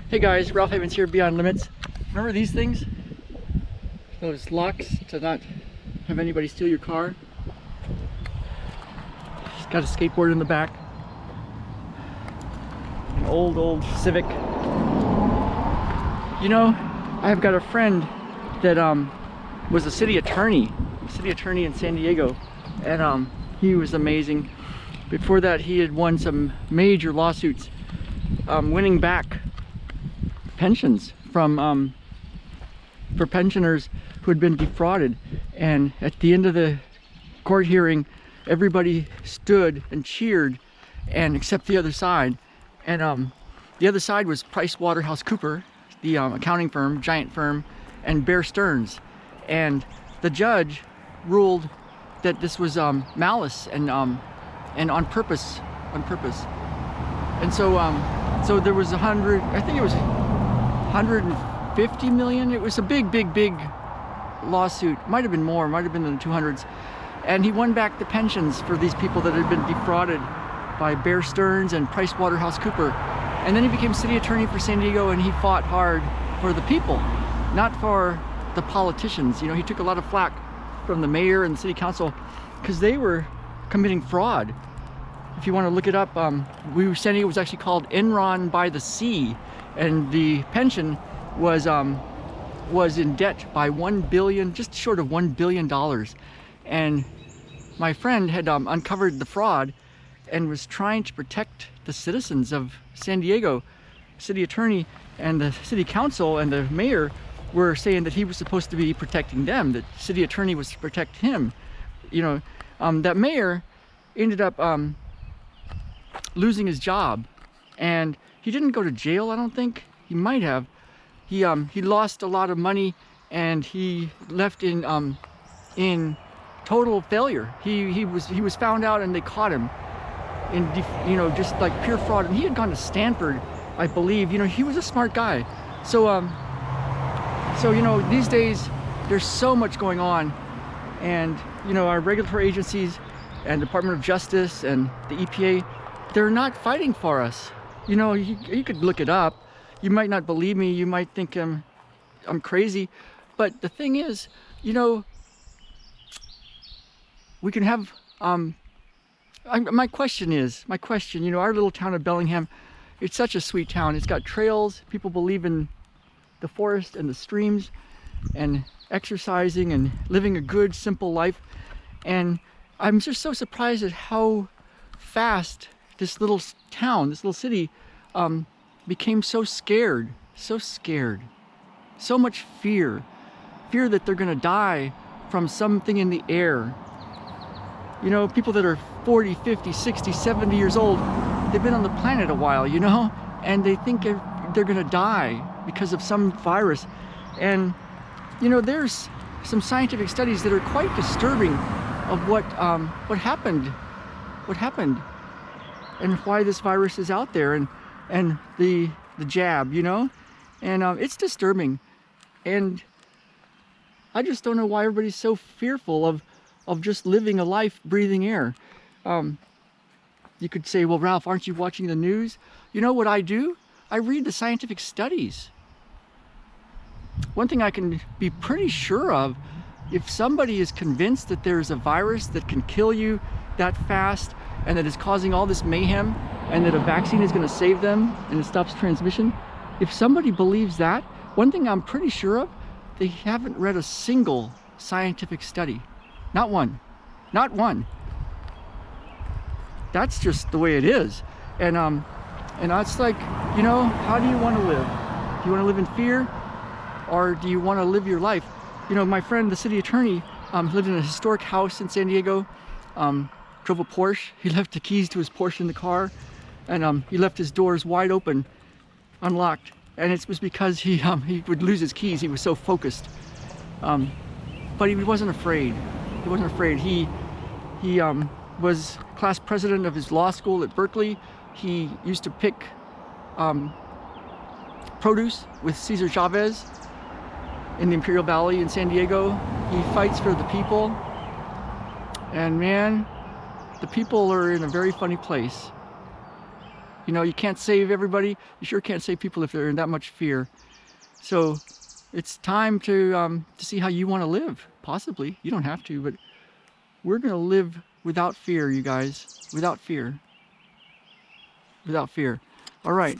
Hey guys, Ralph Havens here, Beyond Limits. Remember these things? Those locks to not have anybody steal your car. It's got a skateboard in the back. An old Civic. You know, I've got a friend that was a city attorney in San Diego, and he was amazing. Before that, he had won some major lawsuits, winning back pensions from for pensioners who had been defrauded. And at the end of the court hearing, everybody stood and cheered, and except the other side. And the other side was PricewaterhouseCoopers, the accounting firm, giant firm, and Bear Stearns. And the judge ruled that this was malice and on purpose. And so so there was 150 million. It was a big lawsuit. Might have been more, might have been in the 200s. And he won back the pensions for these people that had been defrauded by Bear Stearns and PricewaterhouseCoopers. And then he became city attorney for San Diego, and he fought hard for the people, not for the politicians. You know, he took a lot of flack from the mayor and the city council because they were committing fraud. If you want to look it up, San Diego was actually called Enron by the Sea, and the pension was in debt by $1 billion, just short of $1 billion. And my friend had uncovered the fraud and was trying to protect the citizens of San Diego. City attorney and the city council and the mayor were saying that he was supposed to be protecting them, that city attorney was to protect him. You know, that mayor ended up losing his job, and he didn't go to jail, I don't think. He might have. He lost a lot of money, and he left in total failure. He was found out, and they caught him in, you know, just like pure fraud. And he had gone to Stanford, I believe. You know, he was a smart guy. So so you know, these days there's so much going on, and you know, our regulatory agencies and Department of Justice and the EPA, they're not fighting for us. You know, you could look it up. You might not believe me. You might think I'm crazy. But the thing is, you know, we can have, my question, you know, our little town of Bellingham, it's such a sweet town. It's got trails. People believe in the forest and the streams and exercising and living a good, simple life. And I'm just so surprised at how fast this little town, this little city, became so scared, so much fear that they're gonna die from something in the air. You know, people that are 40, 50, 60, 70 years old, they've been on the planet a while, you know, and they think they're gonna die because of some virus. And you know, there's some scientific studies that are quite disturbing of what happened and why this virus is out there, and the jab, you know, and it's disturbing. And I just don't know why everybody's so fearful of just living a life breathing air. You could say, well, Ralph, aren't you watching the news? You know what I do? I read the scientific studies. One thing I can be pretty sure of, if somebody is convinced that there's a virus that can kill you that fast and that is causing all this mayhem, and that a vaccine is going to save them and it stops transmission, if somebody believes that, one thing I'm pretty sure of, they haven't read a single scientific study. Not one. Not one. That's just the way it is. And it's like, you know, how do you want to live? Do you want to live in fear, or do you want to live your life? You know, my friend, the city attorney, lived in a historic house in San Diego, drove a Porsche. He left the keys to his Porsche in the car, and he left his doors wide open, unlocked. And it was because he would lose his keys. He was so focused. But he wasn't afraid. He wasn't afraid. He was class president of his law school at Berkeley. He used to pick produce with Cesar Chavez in the Imperial Valley in San Diego. He fights for the people. And man, the people are in a very funny place. You know, you can't save everybody. You sure can't save people if they're in that much fear. So it's time to see how you want to live. Possibly. You don't have to, but we're going to live without fear, you guys. Without fear. Without fear. All right.